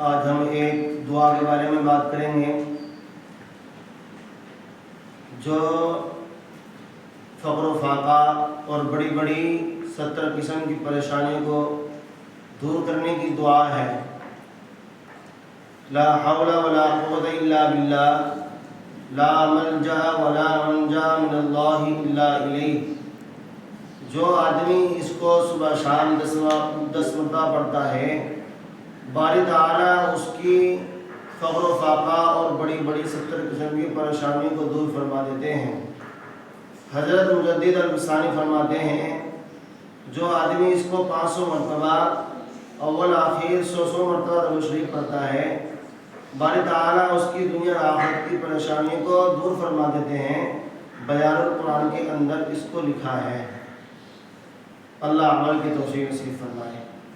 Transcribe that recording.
आज हम एक दुआ के बारे में बात करेंगे जो फ़क़्र फ़ाक़ा और बड़ी बड़ी 70 किस्म की परेशानियों को दूर करने की दुआ है। ला हौला वला कुव्वता इल्ला बिल्लाह, ला मल्जा वला मंजा मिनल्लाहि इल्ला इलैह। जो आदमी इसको सुबह शाम 10 मरतबा पढ़ता है, बारी ताला उसकी फ़क़्र फ़ाक़ा और बड़ी बड़ी 70 किस्म की परेशानियों को दूर फरमा देते हैं। हज़रत मुजद्दिद अल-बस्तामी फरमाते हैं, जो आदमी इसको 500 मरतबा अव्वल आखिर 100 मरतबा दरूद शरीफ पढ़ता है, बारी ताला उसकी दुनिया आखिरत की परेशानियों को दूर फरमा देते हैं। बयानुल कुरान के अंदर इसको लिखा है। अल्लाह अमल की तौफीक नसीब फरमाए।